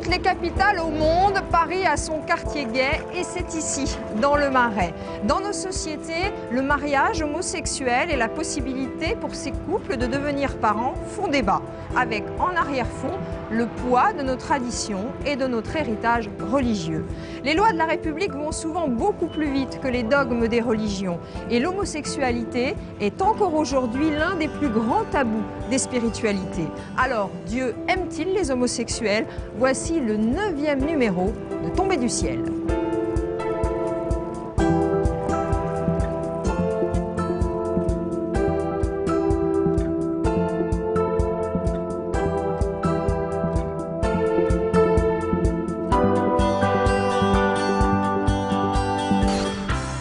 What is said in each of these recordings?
toutes les capitales au monde, Paris a son quartier gay et c'est ici, dans le Marais. Dans nos sociétés, le mariage homosexuel et la possibilité pour ces couples de devenir parents font débat, avec en arrière-fond le poids de nos traditions et de notre héritage religieux. Les lois de la République vont souvent beaucoup plus vite que les dogmes des religions et l'homosexualité est encore aujourd'hui l'un des plus grands tabous des spiritualités. Alors, Dieu aime-t-il les homosexuels? Voici le 9e numéro de Tombé du ciel.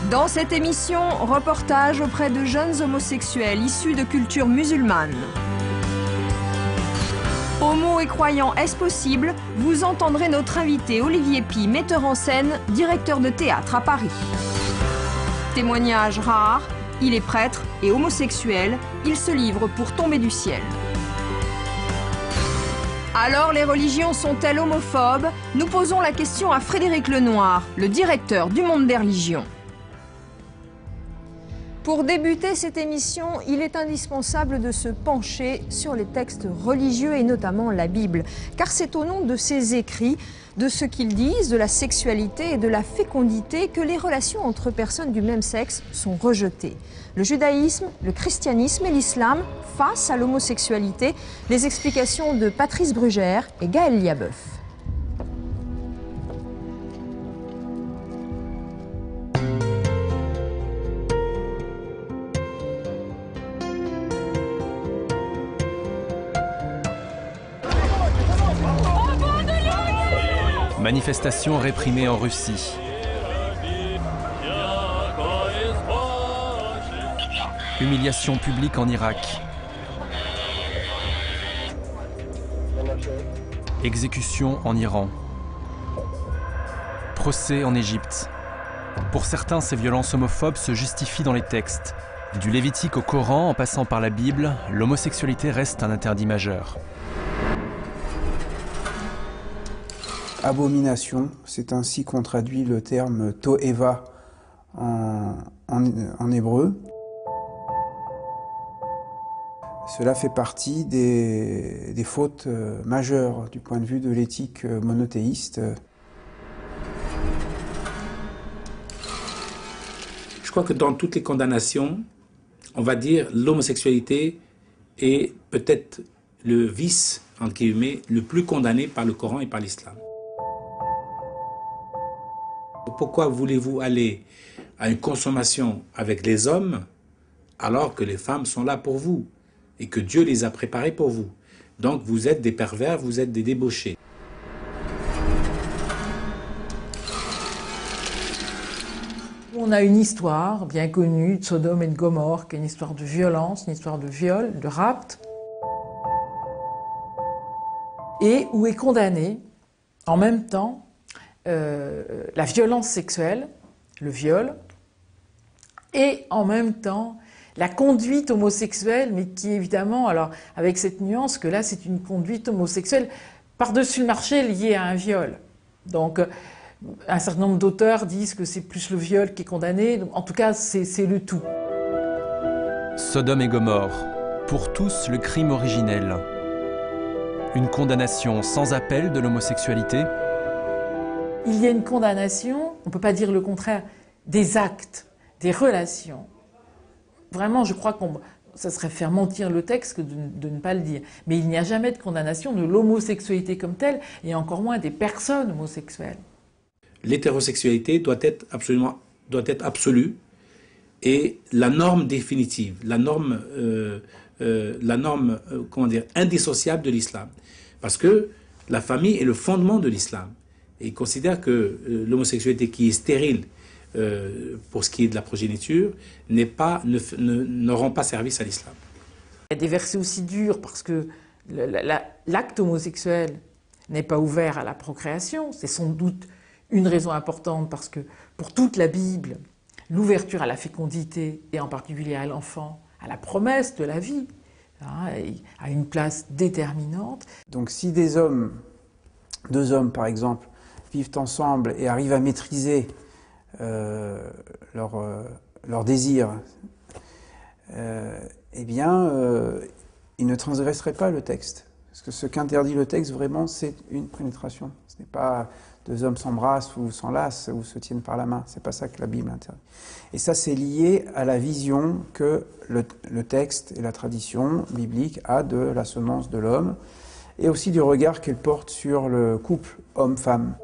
Dans cette émission, reportage auprès de jeunes homosexuels issus de cultures musulmanes. Homo et croyants, est-ce possible? Vous entendrez notre invité Olivier Py, metteur en scène, directeur de théâtre à Paris. Témoignage rare, il est prêtre et homosexuel, il se livre pour tomber du ciel. Alors les religions sont-elles homophobes? Nous posons la question à Frédéric Lenoir, le directeur du Monde des religions. Pour débuter cette émission, il est indispensable de se pencher sur les textes religieux et notamment la Bible. Car c'est au nom de ces écrits, de ce qu'ils disent, de la sexualité et de la fécondité que les relations entre personnes du même sexe sont rejetées. Le judaïsme, le christianisme et l'islam face à l'homosexualité, les explications de Patrice Brugère et Gaël Liabeuf. Manifestation réprimée en Russie. Humiliation publique en Irak. Exécution en Iran. Procès en Égypte. Pour certains, ces violences homophobes se justifient dans les textes. Du Lévitique au Coran, en passant par la Bible, l'homosexualité reste un interdit majeur. Abomination, c'est ainsi qu'on traduit le terme to'eva en hébreu. Cela fait partie des fautes majeures du point de vue de l'éthique monothéiste. Je crois que dans toutes les condamnations, on va dire l'homosexualité est peut-être le vice, entre guillemets, le plus condamné par le Coran et par l'islam. Pourquoi voulez-vous aller à une consommation avec les hommes alors que les femmes sont là pour vous et que Dieu les a préparées pour vous? Donc vous êtes des pervers, vous êtes des débauchés. On a une histoire bien connue de Sodome et de Gomorrhe, qui est une histoire de violence, une histoire de viol, de rapt, et où est condamné en même temps la violence sexuelle, le viol, et en même temps la conduite homosexuelle, mais qui évidemment, alors avec cette nuance que là c'est une conduite homosexuelle par-dessus le marché liée à un viol. Donc un certain nombre d'auteurs disent que c'est plus le viol qui est condamné, en tout cas c'est le tout. Sodome et Gomorrhe, pour tous le crime originel. Une condamnation sans appel de l'homosexualité. Il y a une condamnation, on ne peut pas dire le contraire, des actes, des relations. Vraiment, je crois que ça serait faire mentir le texte que de ne pas le dire. Mais il n'y a jamais de condamnation de l'homosexualité comme telle, et encore moins des personnes homosexuelles. L'hétérosexualité doit être absolue, et la norme définitive, la norme indissociable de l'islam. Parce que la famille est le fondement de l'islam. Et il considère que l'homosexualité qui est stérile pour ce qui est de la progéniture ne rend pas service à l'islam. Il y a des versets aussi durs parce que l'acte homosexuel n'est pas ouvert à la procréation. C'est sans doute une raison importante parce que pour toute la Bible, l'ouverture à la fécondité et en particulier à l'enfant, à la promesse de la vie, a une place déterminante. Donc si des hommes deux hommes, par exemple, vivent ensemble et arrivent à maîtriser leur désir, eh bien, ils ne transgresseraient pas le texte. Parce que ce qu'interdit le texte, vraiment, c'est une pénétration. Ce n'est pas deux hommes s'embrassent ou s'enlacent ou se tiennent par la main. C'est pas ça que la Bible interdit. Et ça, c'est lié à la vision que le texte et la tradition biblique a de la semence de l'homme et aussi du regard qu'elle porte sur le couple homme-femme.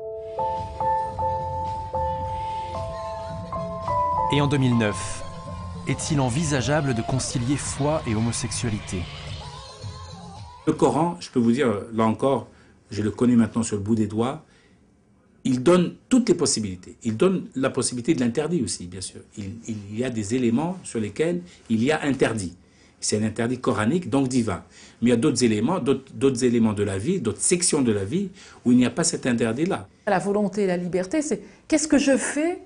Et en 2009, est-il envisageable de concilier foi et homosexualité? Le Coran, je peux vous dire, là encore, je le connais maintenant sur le bout des doigts, il donne toutes les possibilités. Il donne la possibilité de l'interdit aussi, bien sûr. Il y a des éléments sur lesquels il y a interdit. C'est un interdit coranique, donc divin. Mais il y a d'autres éléments de la vie, d'autres sections de la vie, où il n'y a pas cet interdit-là. La volonté et la liberté, c'est qu'est-ce que je fais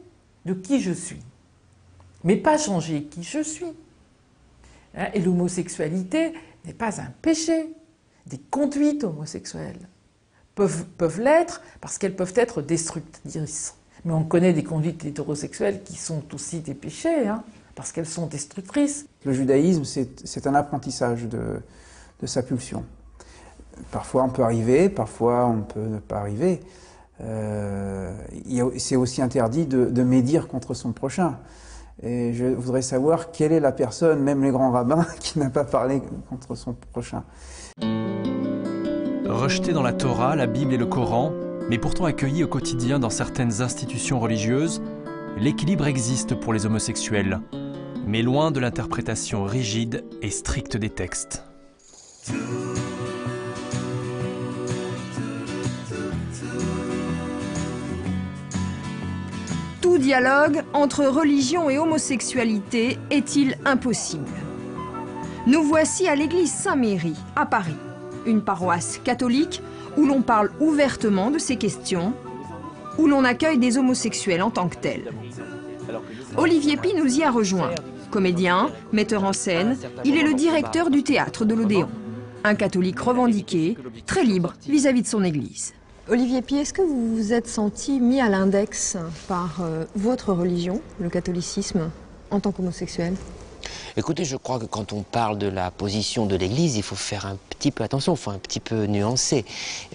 de qui je suis, mais pas changer qui je suis. Et l'homosexualité n'est pas un péché. Des conduites homosexuelles peuvent l'être parce qu'elles peuvent être destructrices. Mais on connaît des conduites hétérosexuelles qui sont aussi des péchés, parce qu'elles sont destructrices. Le judaïsme, c'est un apprentissage de sa pulsion. Parfois on peut arriver, parfois on peut ne pas arriver. C'est aussi interdit de médire contre son prochain. Et je voudrais savoir quelle est la personne, même les grands rabbins, qui n'a pas parlé contre son prochain. Rejeté dans la Torah, la Bible et le Coran, mais pourtant accueilli au quotidien dans certaines institutions religieuses, l'équilibre existe pour les homosexuels, mais loin de l'interprétation rigide et stricte des textes. Tout dialogue entre religion et homosexualité est-il impossible? Nous voici à l'église Saint-Méry, à Paris, une paroisse catholique où l'on parle ouvertement de ces questions, où l'on accueille des homosexuels en tant que tels. Olivier Py nous y a rejoints. Comédien, metteur en scène, il est le directeur du théâtre de l'Odéon. Un catholique revendiqué, très libre vis-à-vis de son église. Olivier Py, est-ce que vous vous êtes senti mis à l'index par votre religion, le catholicisme, en tant qu'homosexuel? Écoutez, je crois que quand on parle de la position de l'Église, il faut faire un petit peu attention, il faut un petit peu nuancer.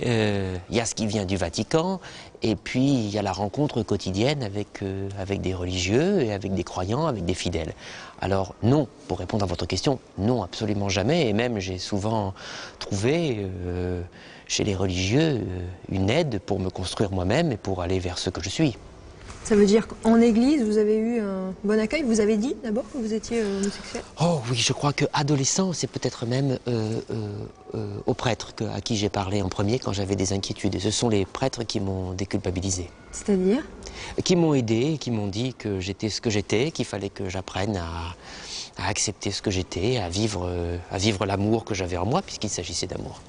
Il y a ce qui vient du Vatican, et puis il y a la rencontre quotidienne avec des religieux, et avec des croyants, avec des fidèles. Alors non, pour répondre à votre question, non, absolument jamais, et même j'ai souvent trouvé chez les religieux une aide pour me construire moi-même et pour aller vers ce que je suis. Ça veut dire qu'en église, vous avez eu un bon accueil? Vous avez dit d'abord que vous étiez homosexuel? Oh oui, je crois qu'adolescent, c'est peut-être même aux prêtres à qui j'ai parlé en premier quand j'avais des inquiétudes. Et ce sont les prêtres qui m'ont déculpabilisé. C'est-à-dire? Qui m'ont aidé, qui m'ont dit que j'étais ce que j'étais, qu'il fallait que j'apprenne à accepter ce que j'étais, à vivre l'amour que j'avais en moi, puisqu'il s'agissait d'amour.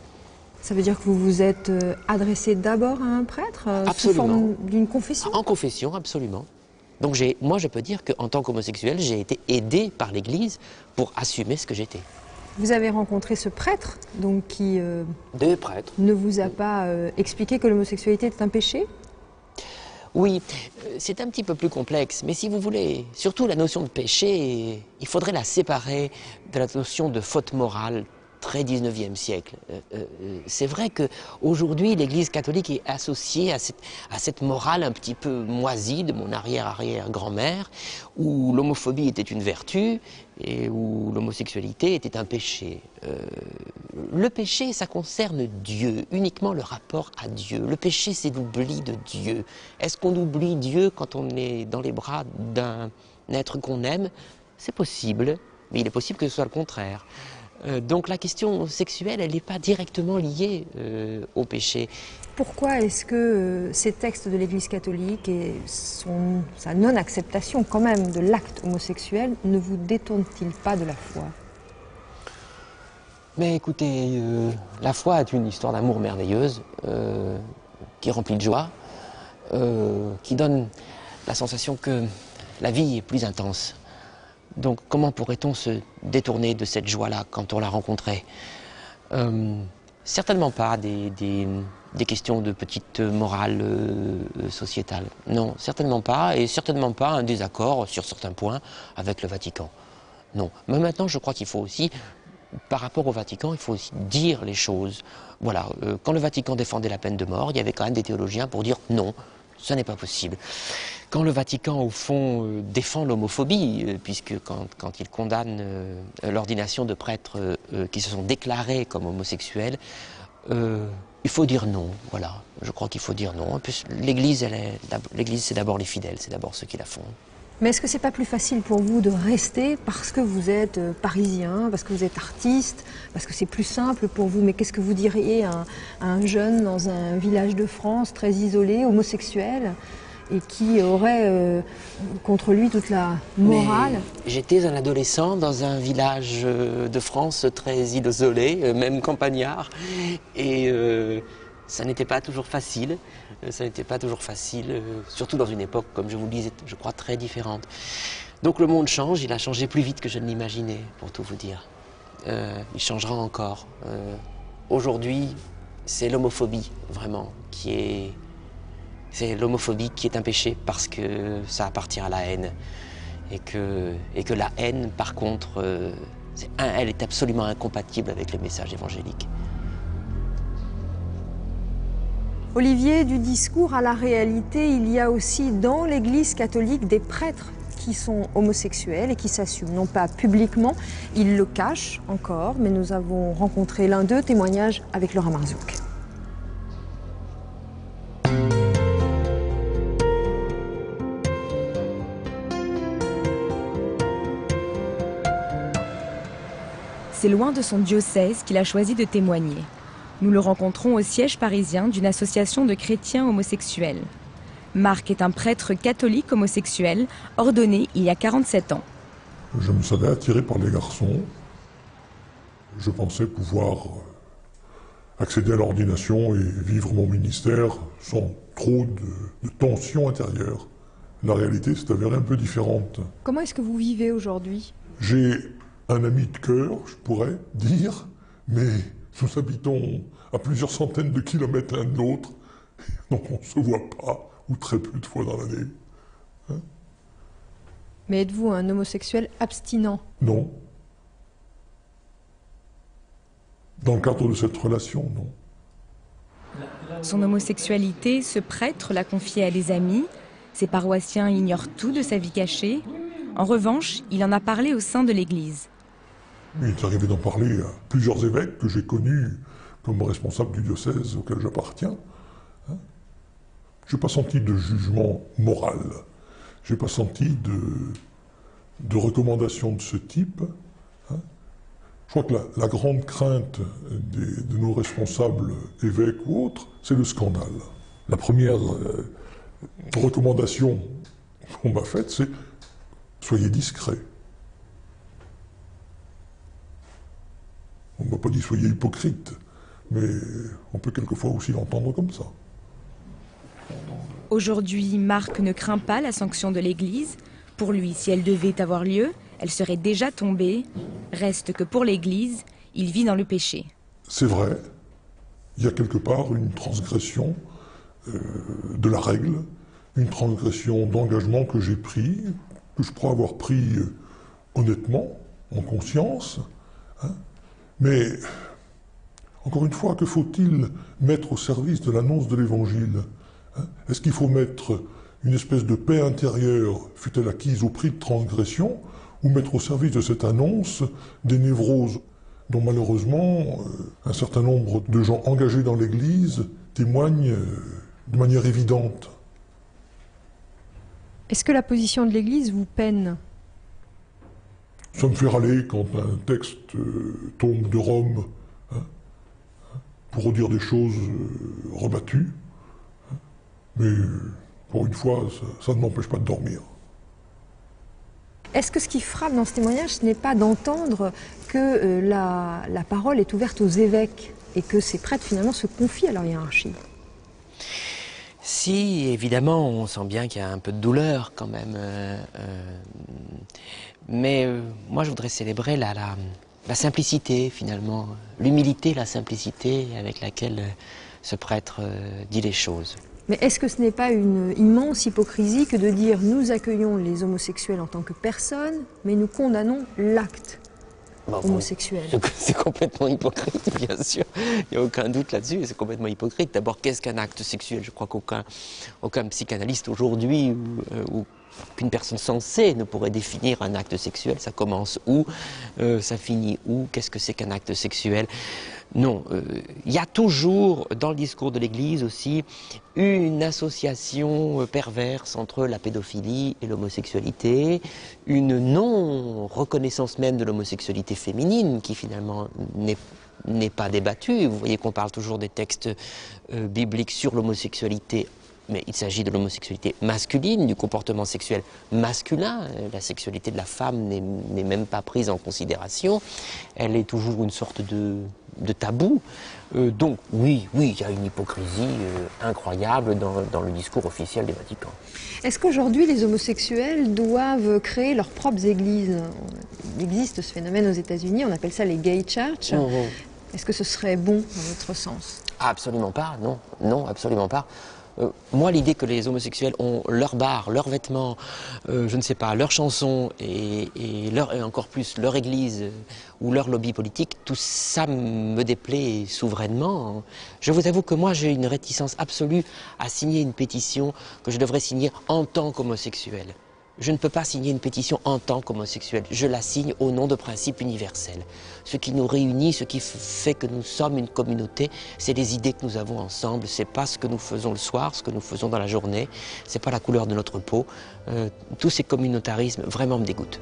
Ça veut dire que vous vous êtes adressé d'abord à un prêtre sous forme d'une confession? En confession, absolument. Donc moi, je peux dire qu'en tant qu'homosexuel, j'ai été aidé par l'Église pour assumer ce que j'étais. Vous avez rencontré ce prêtre, donc qui Deux prêtres. Ne vous a pas expliqué que l'homosexualité était un péché? Oui, c'est un petit peu plus complexe, mais si vous voulez, surtout la notion de péché, il faudrait la séparer de la notion de faute morale, très 19e siècle. C'est vrai qu'aujourd'hui, l'Église catholique est associée à cette morale un petit peu moisie de mon arrière-arrière-grand-mère, où l'homophobie était une vertu et où l'homosexualité était un péché. Le péché, ça concerne Dieu, uniquement le rapport à Dieu. Le péché, c'est l'oubli de Dieu. Est-ce qu'on oublie Dieu quand on est dans les bras d'un être qu'on aime? C'est possible, mais il est possible que ce soit le contraire. Donc la question sexuelle, elle n'est pas directement liée au péché. Pourquoi est-ce que ces textes de l'Église catholique et sa non-acceptation quand même de l'acte homosexuel ne vous détournent-ils pas de la foi? Mais écoutez, la foi est une histoire d'amour merveilleuse, qui remplit de joie, qui donne la sensation que la vie est plus intense. Donc comment pourrait-on se détourner de cette joie-là quand on la rencontrait? Certainement pas des des questions de petite morale sociétale. Non, certainement pas, et certainement pas un désaccord sur certains points avec le Vatican. Non. Mais maintenant, je crois qu'il faut aussi, par rapport au Vatican, il faut aussi dire les choses. Voilà, quand le Vatican défendait la peine de mort, il y avait quand même des théologiens pour dire non, ça n'est pas possible. Quand le Vatican, au fond, défend l'homophobie, puisque quand il condamne l'ordination de prêtres qui se sont déclarés comme homosexuels, il faut dire non, voilà. Je crois qu'il faut dire non. En plus, l'Église, c'est d'abord les fidèles, c'est d'abord ceux qui la font. Mais est-ce que c'est pas plus facile pour vous de rester parce que vous êtes parisien, parce que vous êtes artiste, parce que c'est plus simple pour vous? Mais qu'est-ce que vous diriez à un jeune dans un village de France très isolé, homosexuel, et qui aurait contre lui toute la morale? J'étais un adolescent dans un village de France très isolé, même campagnard, et ça n'était pas toujours facile. Ça n'était pas toujours facile, surtout dans une époque, comme je vous le disais, je crois, très différente. Donc le monde change, il a changé plus vite que je ne l'imaginais, pour tout vous dire. Il changera encore. Aujourd'hui, c'est l'homophobie, vraiment, c'est l'homophobie qui est un péché parce que ça appartient à la haine. Et que la haine, par contre, elle est absolument incompatible avec le message évangélique. Olivier, du discours à la réalité, il y a aussi dans l'Église catholique des prêtres qui sont homosexuels et qui s'assument, non pas publiquement, ils le cachent encore, mais nous avons rencontré l'un d'eux, témoignage avec Laura Marzouk. C'est loin de son diocèse qu'il a choisi de témoigner. Nous le rencontrons au siège parisien d'une association de chrétiens homosexuels. Marc est un prêtre catholique homosexuel, ordonné il y a 47 ans. Je me savais attiré par les garçons. Je pensais pouvoir accéder à l'ordination et vivre mon ministère sans trop de tension intérieure. La réalité s'est avérée un peu différente. Comment est-ce que vous vivez aujourd'hui? J'ai un ami de cœur, je pourrais dire, mais nous habitons à plusieurs centaines de kilomètres l'un de l'autre, donc on ne se voit pas, ou très peu de fois dans l'année. Hein? Mais êtes-vous un homosexuel abstinent? Non. Dans le cadre de cette relation, non. Son homosexualité, ce prêtre l'a confiée à des amis. Ses paroissiens ignorent tout de sa vie cachée. En revanche, il en a parlé au sein de l'Église. Il est arrivé d'en parler à plusieurs évêques que j'ai connus comme responsables du diocèse auquel j'appartiens. Je n'ai pas senti de jugement moral. Je n'ai pas senti de recommandations de ce type. Je crois que la grande crainte de nos responsables évêques ou autres, c'est le scandale. La première recommandation qu'on m'a faite, c'est « soyez discrets ». On ne m'a pas dit « soyez hypocrite », mais on peut quelquefois aussi l'entendre comme ça. Aujourd'hui, Marc ne craint pas la sanction de l'Église. Pour lui, si elle devait avoir lieu, elle serait déjà tombée. Reste que pour l'Église, il vit dans le péché. C'est vrai, il y a quelque part une transgression de la règle, une transgression d'engagement que j'ai pris, que je crois avoir pris honnêtement, en conscience. Mais, encore une fois, que faut-il mettre au service de l'annonce de l'Évangile? Est-ce qu'il faut mettre une espèce de paix intérieure, fut-elle acquise au prix de transgression, ou mettre au service de cette annonce des névroses dont malheureusement un certain nombre de gens engagés dans l'Église témoignent de manière évidente? Est-ce que la position de l'Église vous peine? Ça me fait râler quand un texte tombe de Rome pour redire des choses rebattues. Mais pour une fois, ça ne m'empêche pas de dormir. Est-ce que ce qui frappe dans ce témoignage, ce n'est pas d'entendre que la parole est ouverte aux évêques et que ces prêtres finalement se confient à leur hiérarchie? Si, évidemment, on sent bien qu'il y a un peu de douleur quand même. Mais moi, je voudrais célébrer la simplicité, finalement. L'humilité, la simplicité avec laquelle ce prêtre dit les choses. Mais est-ce que ce n'est pas une immense hypocrisie que de dire nous accueillons les homosexuels en tant que personnes, mais nous condamnons l'acte homosexuel? C'est complètement hypocrite, bien sûr. Il n'y a aucun doute là-dessus, c'est complètement hypocrite. D'abord, qu'est-ce qu'un acte sexuel? Je crois qu'aucun psychanalyste aujourd'hui ou qu'une personne sensée ne pourrait définir un acte sexuel. Ça commence où? Ça finit où? Qu'est-ce que c'est qu'un acte sexuel? Non, il y a toujours dans le discours de l'Église aussi une association perverse entre la pédophilie et l'homosexualité, une non-reconnaissance même de l'homosexualité féminine qui finalement n'est pas débattue. Vous voyez qu'on parle toujours des textes bibliques sur l'homosexualité, mais il s'agit de l'homosexualité masculine, du comportement sexuel masculin. La sexualité de la femme n'est même pas prise en considération. Elle est toujours une sorte de tabou. Donc oui, il y a une hypocrisie incroyable dans le discours officiel du Vatican. Est-ce qu'aujourd'hui les homosexuels doivent créer leurs propres églises? Il existe ce phénomène aux États-Unis, on appelle ça les gay church. Est-ce que ce serait bon dans votre sens? Absolument pas, non, absolument pas. Moi, l'idée que les homosexuels ont leur bar, leurs vêtements, je ne sais pas, leurs chansons et encore plus leur église ou leur lobby politique, tout ça me déplaît souverainement. Je vous avoue que moi, j'ai une réticence absolue à signer une pétition que je devrais signer en tant qu'homosexuel. Je ne peux pas signer une pétition en tant qu'homosexuel. Je la signe au nom de principes universels. Ce qui nous réunit, ce qui fait que nous sommes une communauté, c'est les idées que nous avons ensemble. C'est pas ce que nous faisons le soir, ce que nous faisons dans la journée. C'est pas la couleur de notre peau. Tous ces communautarismes vraiment me dégoûtent.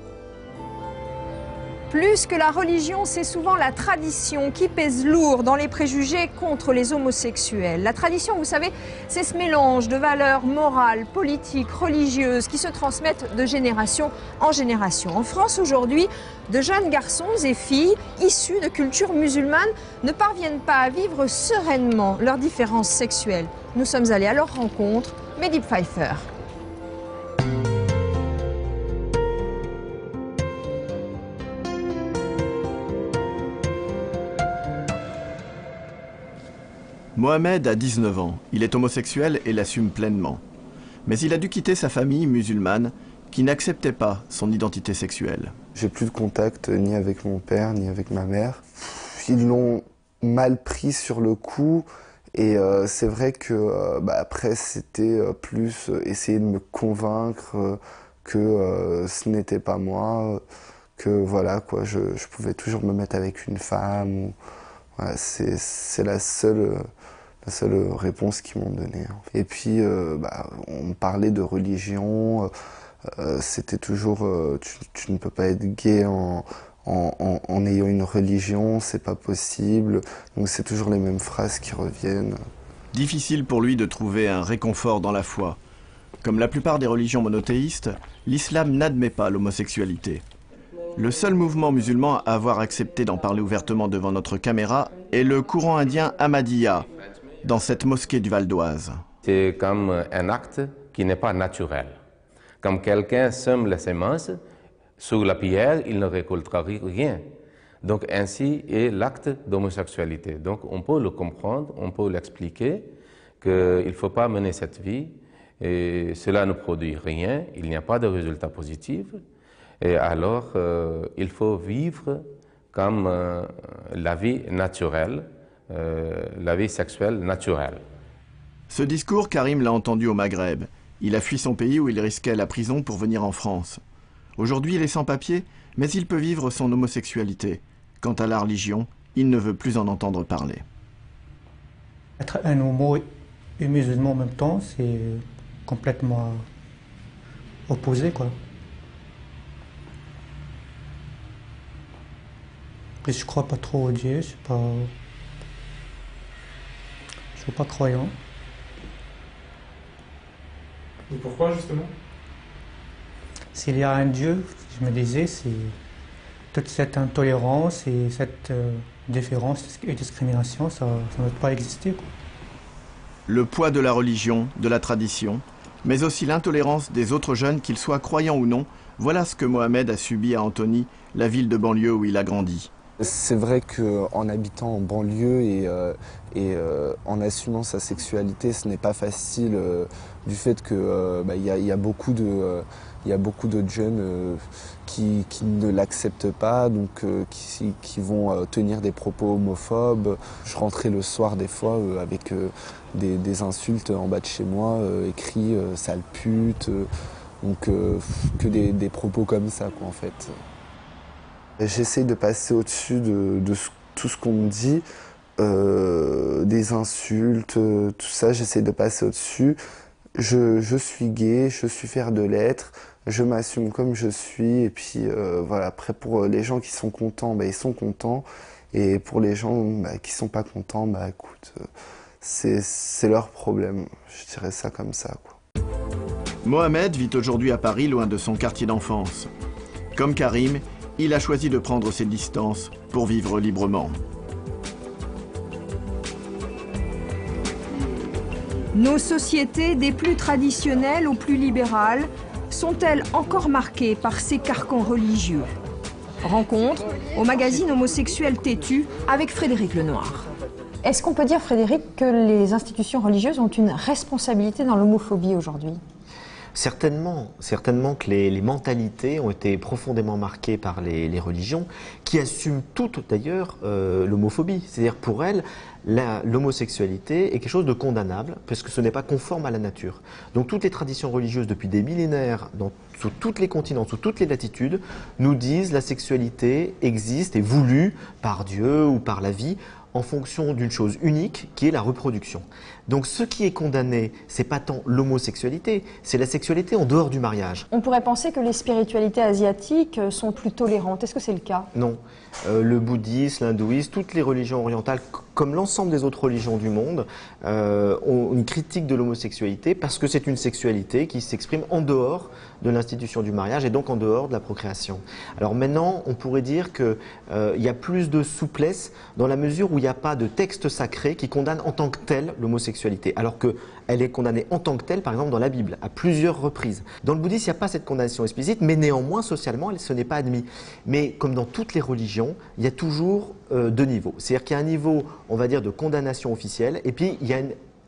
Plus que la religion, c'est souvent la tradition qui pèse lourd dans les préjugés contre les homosexuels. La tradition, vous savez, c'est ce mélange de valeurs morales, politiques, religieuses qui se transmettent de génération en génération. En France aujourd'hui, de jeunes garçons et filles issus de cultures musulmanes ne parviennent pas à vivre sereinement leurs différences sexuelles. Nous sommes allés à leur rencontre, Mehdi Pfeiffer. Mohamed a 19 ans. Il est homosexuel et l'assume pleinement. Mais il a dû quitter sa famille musulmane qui n'acceptait pas son identité sexuelle. J'ai plus de contact ni avec mon père ni avec ma mère. Ils l'ont mal pris sur le coup et c'est vrai que après c'était plus essayer de me convaincre que ce n'était pas moi, que voilà quoi, je pouvais toujours me mettre avec une femme. Ou, voilà, c'est la seule réponse qu'ils m'ont donnée. Et puis, on me parlait de religion, c'était toujours tu ne peux pas être gay en ayant une religion, c'est pas possible. Donc c'est toujours les mêmes phrases qui reviennent. Difficile pour lui de trouver un réconfort dans la foi. Comme la plupart des religions monothéistes, l'islam n'admet pas l'homosexualité. Le seul mouvement musulman à avoir accepté d'en parler ouvertement devant notre caméra est le courant indien Ahmadiyya, dans cette mosquée du Val d'Oise. C'est comme un acte qui n'est pas naturel. Comme quelqu'un sème les semences, sur la pierre, il ne récoltera rien. Donc ainsi est l'acte d'homosexualité. Donc on peut le comprendre, on peut l'expliquer, qu'il ne faut pas mener cette vie, et cela ne produit rien, il n'y a pas de résultat positif. Et alors, il faut vivre comme la vie naturelle, la vie sexuelle naturelle. Ce discours, Karim l'a entendu au Maghreb. Il a fui son pays où il risquait la prison pour venir en France. Aujourd'hui, il est sans papier, mais il peut vivre son homosexualité. Quant à la religion, il ne veut plus en entendre parler. Être un homo et musulman en même temps, c'est complètement opposé, quoi. Et je crois pas trop au Dieu, je suis pas croyant. Et pourquoi justement? S'il y a un Dieu, je me disais, c'est toute cette intolérance et cette différence et discrimination, ça ne doit pas exister, quoi. Le poids de la religion, de la tradition, mais aussi l'intolérance des autres jeunes, qu'ils soient croyants ou non, voilà ce que Mohamed a subi à Antony, la ville de banlieue où il a grandi. C'est vrai qu'en habitant en banlieue et en assumant sa sexualité, ce n'est pas facile du fait que y a beaucoup de jeunes qui ne l'acceptent pas, donc qui vont tenir des propos homophobes. Je rentrais le soir des fois avec des insultes en bas de chez moi, écrits sale pute, donc que des propos comme ça quoi en fait. J'essaie de passer au-dessus de tout ce qu'on me dit, des insultes, tout ça, j'essaie de passer au-dessus. Je suis gay, je suis fier de l'être, je m'assume comme je suis, et puis voilà, après pour les gens qui sont contents, ils sont contents, et pour les gens qui sont pas contents, écoute, c'est leur problème, je dirais ça comme ça, quoi. Mohamed vit aujourd'hui à Paris, loin de son quartier d'enfance. Comme Karim, il a choisi de prendre ses distances pour vivre librement. Nos sociétés, des plus traditionnelles aux plus libérales, sont-elles encore marquées par ces carcans religieux? Rencontre au magazine Homosexuel Têtu avec Frédéric Lenoir. Est-ce qu'on peut dire, Frédéric, que les institutions religieuses ont une responsabilité dans l'homophobie aujourd'hui? Certainement que les mentalités ont été profondément marquées par les religions, qui assument toutes d'ailleurs l'homophobie. C'est-à-dire pour elles, l'homosexualité est quelque chose de condamnable, parce que ce n'est pas conforme à la nature. Donc toutes les traditions religieuses depuis des millénaires, sous tous les continents, sous toutes les latitudes, nous disent la sexualité existe, est voulue par Dieu ou par la vie, en fonction d'une chose unique qui est la reproduction. Donc ce qui est condamné, c'est pas tant l'homosexualité, c'est la sexualité en dehors du mariage. On pourrait penser que les spiritualités asiatiques sont plus tolérantes. Est-ce que c'est le cas? Non. Le bouddhisme, l'hindouisme, toutes les religions orientales, comme l'ensemble des autres religions du monde, ont une critique de l'homosexualité parce que c'est une sexualité qui s'exprime en dehors de l'institution du mariage et donc en dehors de la procréation. Alors maintenant, on pourrait dire qu'il y a plus de souplesse dans la mesure où il n'y a pas de texte sacré qui condamne en tant que tel l'homosexualité, alors qu'elle est condamnée en tant que telle, par exemple dans la Bible, à plusieurs reprises. Dans le bouddhisme, il n'y a pas cette condamnation explicite, mais néanmoins, socialement, ce n'est pas admis. Mais comme dans toutes les religions, il y a toujours deux niveaux. C'est-à-dire qu'il y a un niveau, on va dire, de condamnation officielle, et puis il y a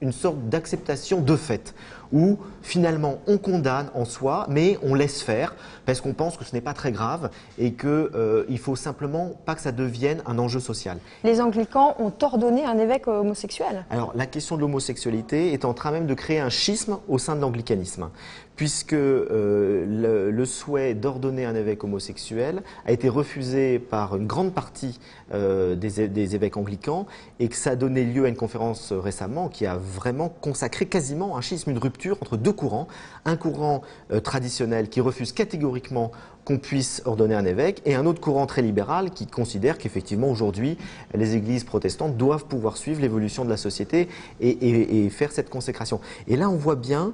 une sorte d'acceptation de fait, où finalement on condamne en soi, mais on laisse faire, parce qu'on pense que ce n'est pas très grave, et qu'il ne faut simplement pas que ça devienne un enjeu social. Les anglicans ont ordonné un évêque homosexuel. Alors la question de l'homosexualité est en train même de créer un schisme au sein de l'anglicanisme, puisque le souhait d'ordonner un évêque homosexuel a été refusé par une grande partie des évêques anglicans, et que ça a donné lieu à une conférence récemment qui a vraiment consacré quasiment un schisme, une rupture entre deux courants. Un courant traditionnel qui refuse catégoriquement qu'on puisse ordonner un évêque, et un autre courant très libéral qui considère qu'effectivement aujourd'hui les églises protestantes doivent pouvoir suivre l'évolution de la société et faire cette consécration. Et là on voit bien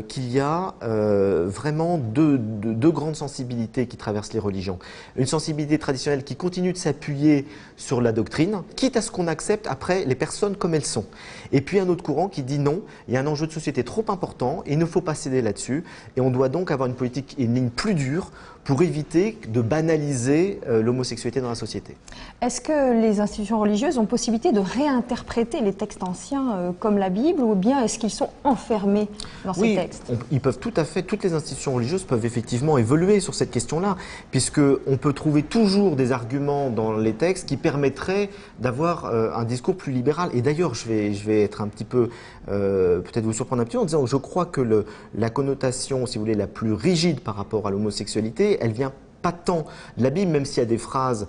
qu'il y a vraiment deux grandes sensibilités qui traversent les religions. Une sensibilité traditionnelle qui continue de s'appuyer sur la doctrine, quitte à ce qu'on accepte après les personnes comme elles sont. Et puis un autre courant qui dit non, il y a un enjeu de société trop important, et il ne faut pas céder là-dessus, et on doit donc avoir une politique et une ligne plus dure pour éviter de banaliser l'homosexualité dans la société. Est-ce que les institutions religieuses ont possibilité de réinterpréter les textes anciens comme la Bible, ou bien est-ce qu'ils sont enfermés dans ces textes? Ils peuvent tout à fait, toutes les institutions religieuses peuvent effectivement évoluer sur cette question-là, puisqu'on peut trouver toujours des arguments dans les textes qui permettraient d'avoir un discours plus libéral. Et d'ailleurs, je vais être un petit peu, peut-être vous surprendre un petit peu en disant que je crois que la connotation, si vous voulez, la plus rigide par rapport à l'homosexualité, elle vient pas tant de la Bible, même s'il y a des phrases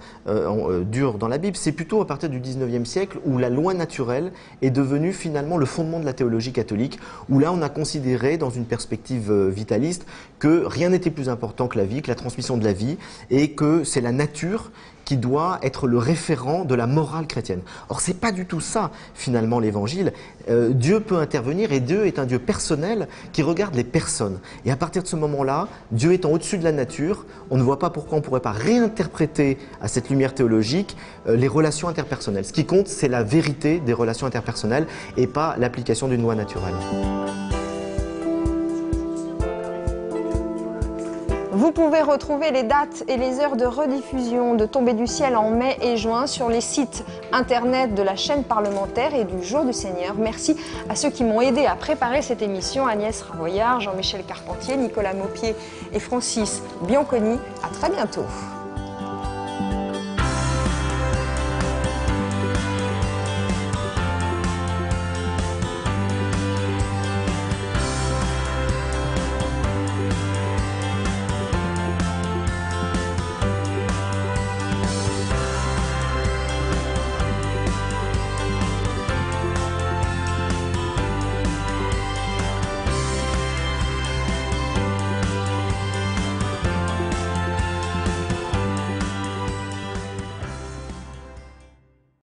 dures dans la Bible, c'est plutôt à partir du 19e siècle où la loi naturelle est devenue finalement le fondement de la théologie catholique, où là on a considéré dans une perspective vitaliste que rien n'était plus important que la vie, que la transmission de la vie, et que c'est la nature qui doit être le référent de la morale chrétienne. Or, c'est pas du tout ça, finalement, l'évangile. Dieu peut intervenir, et Dieu est un Dieu personnel qui regarde les personnes. Et à partir de ce moment-là, Dieu étant au-dessus de la nature, on ne voit pas pourquoi on ne pourrait pas réinterpréter à cette lumière théologique les relations interpersonnelles. Ce qui compte, c'est la vérité des relations interpersonnelles et pas l'application d'une loi naturelle. Vous pouvez retrouver les dates et les heures de rediffusion de Tombée du ciel en mai et juin sur les sites internet de la chaîne parlementaire et du Jour du Seigneur. Merci à ceux qui m'ont aidé à préparer cette émission, Agnès Ravoyard, Jean-Michel Carpentier, Nicolas Maupier et Francis Bianconi. À très bientôt.